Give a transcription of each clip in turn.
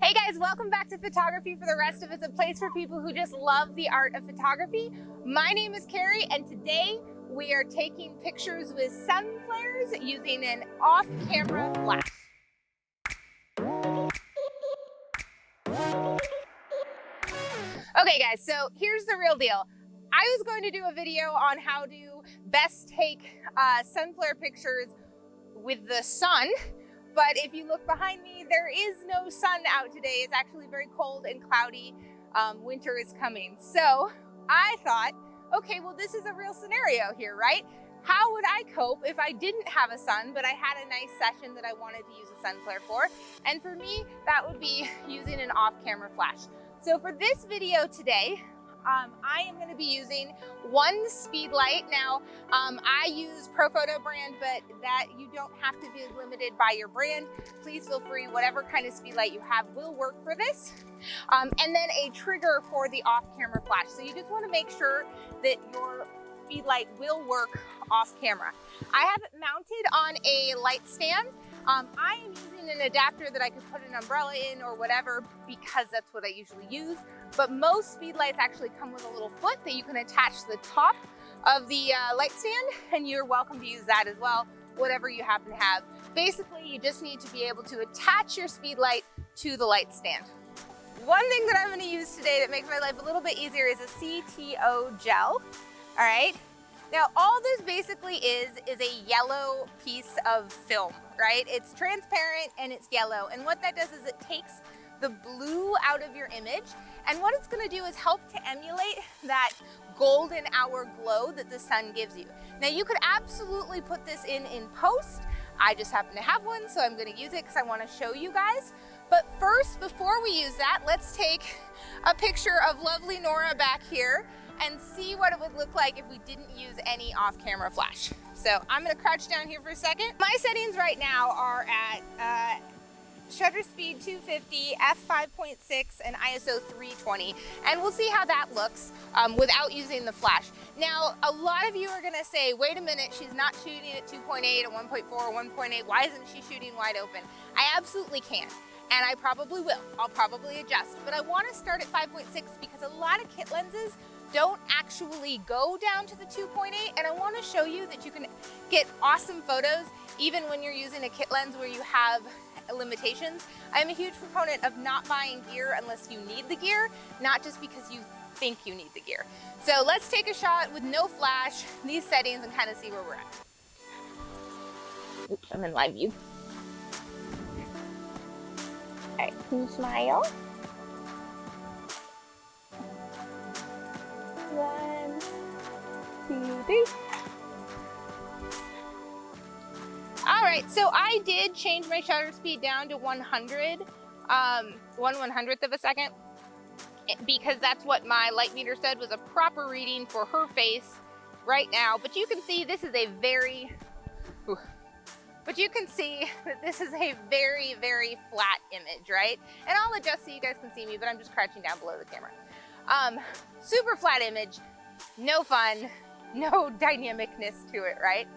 Hey guys, welcome back to Photography for the Rest of Us, a place for people who just love the art of photography. My name is Cari, and today we are taking pictures with sun flares using an off-camera flash. Okay guys, so here's the real deal. I was going to do a video on how to best take sun flare pictures with the sun. But if you look behind me, there is no sun out today. It's actually very cold and cloudy. Winter is coming. So I thought, okay, well, this is a real scenario here, right? How would I cope if I didn't have a sun, but I had a nice session that I wanted to use a sun flare for? And for me, that would be using an off-camera flash. So for this video today, I am going to be using one Speedlight. Now, I use ProPhoto brand, but that you don't have to be limited by your brand. Please feel free, whatever kind of Speedlight you have will work for this. And then a trigger for the off-camera flash. So you just want to make sure that your Speedlight will work off camera. I have it mounted on a light stand. I am using an adapter that I could put an umbrella in or whatever because that's what I usually use. But most Speedlights actually come with a little foot that you can attach to the top of the light stand, and you're welcome to use that as well, whatever you happen to have. Basically, you just need to be able to attach your Speedlight to the light stand. One thing that I'm going to use today that makes my life a little bit easier is a CTO gel. All right. Now, all this basically is a yellow piece of film, right? It's transparent and it's yellow. And what that does is it takes the blue out of your image. And what it's gonna do is help to emulate that golden hour glow that the sun gives you. Now, you could absolutely put this in post. I just happen to have one, so I'm gonna use it because I wanna show you guys. But first, before we use that, let's take a picture of lovely Nora back here and see what it would look like if we didn't use any off-camera flash. So I'm gonna crouch down here for a second. My settings right now are at shutter speed 250, f5.6, and ISO 320. And we'll see how that looks without using the flash. Now, a lot of you are gonna say, wait a minute, she's not shooting at 2.8 or 1.4 or 1.8. Why isn't she shooting wide open? I absolutely can. And I probably will. I'll probably adjust. But I wanna start at 5.6 because a lot of kit lenses don't actually go down to the 2.8, and I want to show you that you can get awesome photos even when you're using a kit lens where you have limitations. I'm a huge proponent of not buying gear unless you need the gear, not just because you think you need the gear. So let's take a shot with no flash, these settings, and kind of see where we're at. Oops, I'm in live view. All right, can you smile? 1, 2, 3. All right, so I did change my shutter speed down to 100, 1/100th of a second, because that's what my light meter said was a proper reading for her face right now. But you can see this is a very, very flat image, right? And I'll adjust so you guys can see me, but I'm just crouching down below the camera. Super flat image, no fun, no dynamicness to it, right?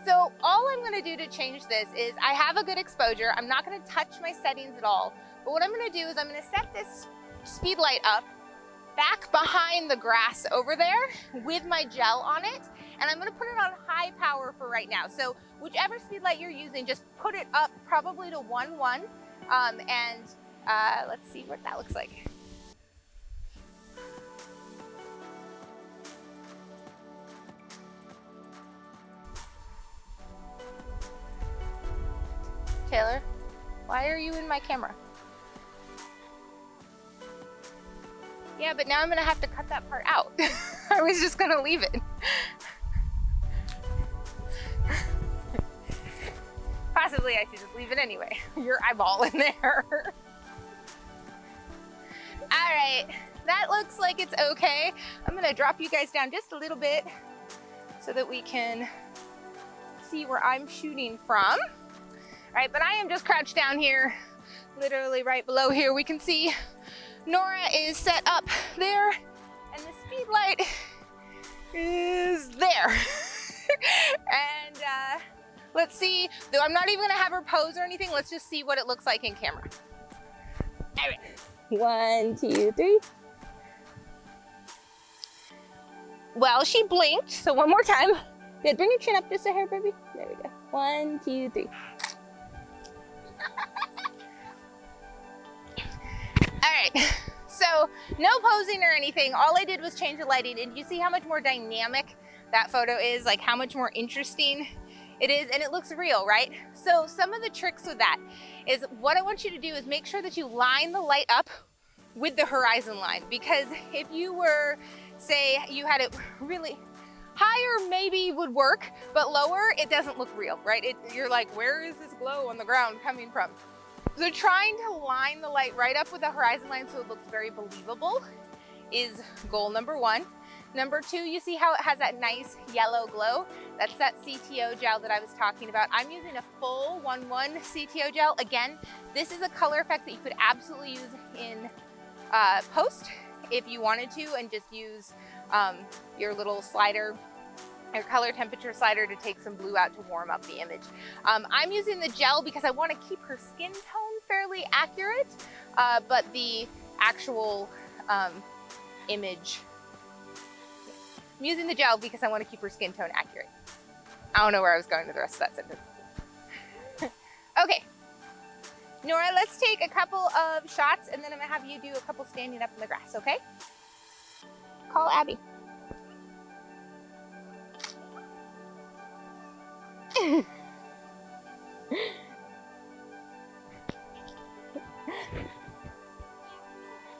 So all I'm gonna do to change this is I have a good exposure. I'm not gonna touch my settings at all. But what I'm gonna do is I'm gonna set this Speedlight up back behind the grass over there with my gel on it. And I'm gonna put it on high power for right now. So whichever Speedlight you're using, just put it up probably to 1.1. Let's see what that looks like. Taylor, why are you in my camera? Yeah, but now I'm gonna have to cut that part out. I was just gonna leave it. Possibly I should just leave it anyway. Your eyeball in there. All right, that looks like it's okay. I'm gonna drop you guys down just a little bit so that we can see where I'm shooting from. All right, but I am just crouched down here, literally right below here. We can see Nora is set up there, and the Speedlight is there. And let's see, though I'm not even gonna have her pose or anything, let's just see what it looks like in camera. All right. 1, 2, 3. Well, she blinked, so one more time. Good, bring your chin up just a hair, baby. There we go. 1, 2, 3. All right, so no posing or anything. All I did was change the lighting, and you see how much more dynamic that photo is, like how much more interesting it is, and it looks real, right? So some of the tricks with that is what I want you to do is make sure that you line the light up with the horizon line, because if you were, say you had it really higher, maybe would work, but lower, it doesn't look real, right? You're like, where is this glow on the ground coming from? So trying to line the light right up with the horizon line so it looks very believable is goal number 1. Number 2, you see how it has that nice yellow glow? That's that CTO gel that I was talking about. I'm using a full 1-1 CTO gel. Again, this is a color effect that you could absolutely use in post if you wanted to, and just use your little slider, your color temperature slider, to take some blue out to warm up the image. I'm using the gel because I want to keep her skin tone fairly accurate, but the actual image, I'm using the gel because I want to keep her skin tone accurate. I don't know where I was going with the rest of that sentence. Okay, Nora, let's take a couple of shots, and then I'm gonna have you do a couple standing up in the grass, okay? Call Abby.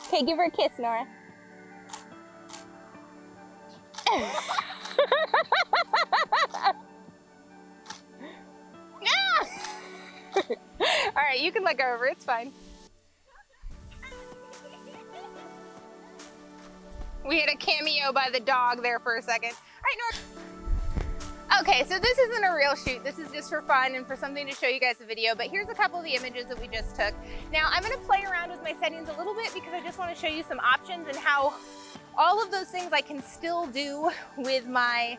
Okay, give her a kiss, Nora. All right, you can let go of her, it's fine. We had a cameo by the dog there for a second. All right, Nora. Okay, so this isn't a real shoot. This is just for fun and for something to show you guys a video, but here's a couple of the images that we just took. Now, I'm gonna play around with my settings a little bit because I just wanna show you some options and how all of those things I can still do with my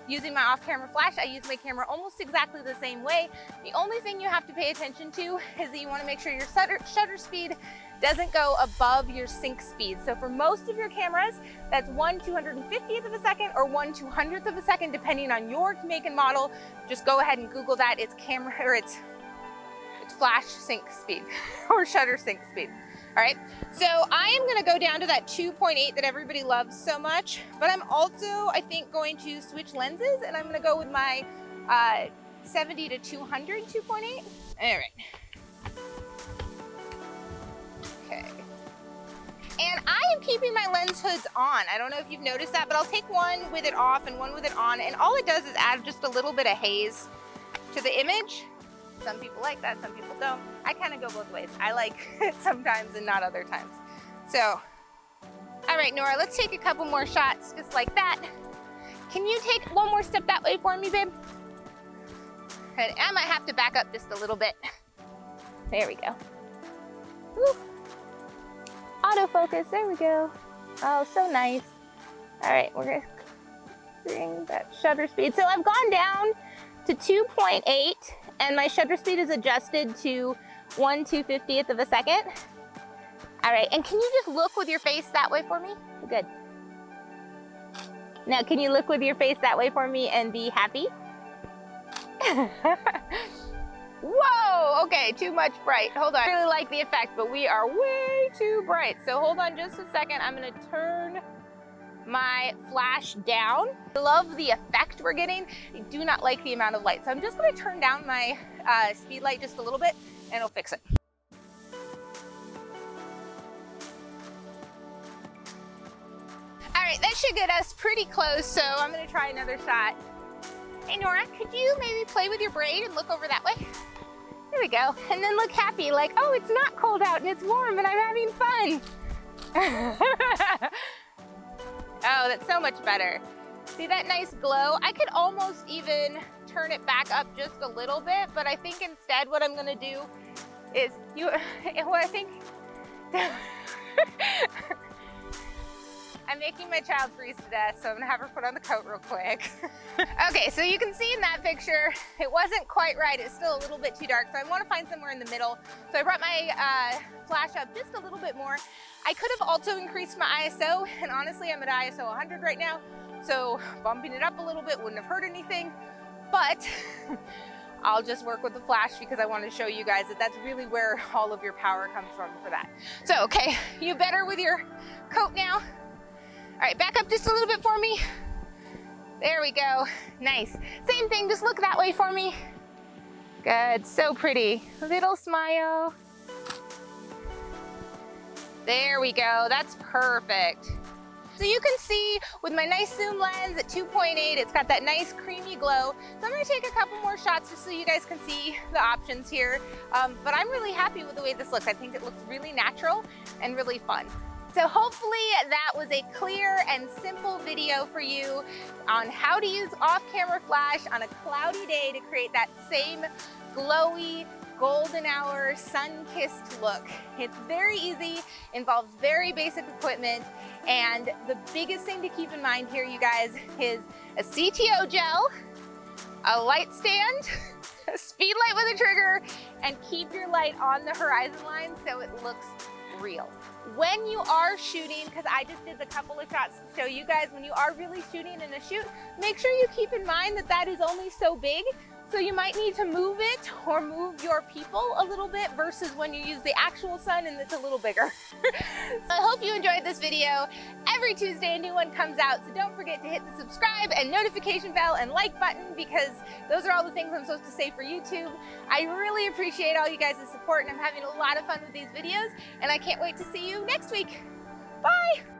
using my off-camera flash. I use my camera almost exactly the same way. The only thing you have to pay attention to is that you want to make sure your shutter speed doesn't go above your sync speed. So for most of your cameras, that's 1/250th of a second or 1/200th of a second, depending on your make and model. Just go ahead and Google that. It's camera, or it's flash sync speed or shutter sync speed. All right, so I am gonna go down to that 2.8 that everybody loves so much, but I'm also, I think, going to switch lenses, and I'm gonna go with my 70 to 200 2.8. All right. Okay. And I am keeping my lens hoods on. I don't know if you've noticed that, but I'll take one with it off and one with it on, and all it does is add just a little bit of haze to the image. Some people like that, some people don't. I kind of go both ways. I like it sometimes and not other times. So, all right, Nora, let's take a couple more shots just like that. Can you take one more step that way for me, babe? And I might have to back up just a little bit. There we go. Woo. Autofocus, there we go. Oh, so nice. All right, we're gonna bring that shutter speed. So I've gone down to 2.8, and my shutter speed is adjusted to 1/250th of a second. All right, and can you just look with your face that way for me? Good. Now, can you look with your face that way for me and be happy? Whoa, okay, too much bright. Hold on, I really like the effect, but we are way too bright. So hold on just a second. I'm gonna turn my flash down. I love the effect we're getting. I do not like the amount of light. So I'm just gonna turn down my speed light just a little bit and it'll fix it. All right, that should get us pretty close. So I'm gonna try another shot. Hey Nora, could you maybe play with your braid and look over that way? There we go. And then look happy, like, oh, it's not cold out and it's warm and I'm having fun. Oh, that's so much better. See that nice glow? I could almost even turn it back up just a little bit, but I think instead what I'm gonna do is, I'm making my child freeze to death, so I'm gonna have her put on the coat real quick. Okay, so you can see in that picture, it wasn't quite right. It's still a little bit too dark, so I wanna find somewhere in the middle. So I brought my flash up just a little bit more. I could have also increased my ISO, and honestly, I'm at ISO 100 right now, so bumping it up a little bit wouldn't have hurt anything, but I'll just work with the flash because I want to show you guys that that's really where all of your power comes from for that. So, okay, you better with your coat now. All right, back up just a little bit for me. There we go, nice. Same thing, just look that way for me. Good, so pretty. Little smile. There we go, that's perfect. So you can see with my nice zoom lens at 2.8, it's got that nice creamy glow. So I'm gonna take a couple more shots just so you guys can see the options here. But I'm really happy with the way this looks. I think it looks really natural and really fun. So hopefully that was a clear and simple video for you on how to use off-camera flash on a cloudy day to create that same glowy, golden hour, sun-kissed look. It's very easy, involves very basic equipment, and the biggest thing to keep in mind here, you guys, is a CTO gel, a light stand, a Speedlight with a trigger, and keep your light on the horizon line so it looks real. When you are shooting, because I just did a couple of shots to show you guys, when you are really shooting in a shoot, make sure you keep in mind that that is only so big. So you might need to move it or move your people a little bit versus when you use the actual sun and it's a little bigger. I hope you enjoyed this video. Every Tuesday a new one comes out, so don't forget to hit the subscribe and notification bell and like button because those are all the things I'm supposed to say for YouTube. I really appreciate all you guys' support and I'm having a lot of fun with these videos and I can't wait to see you next week. Bye!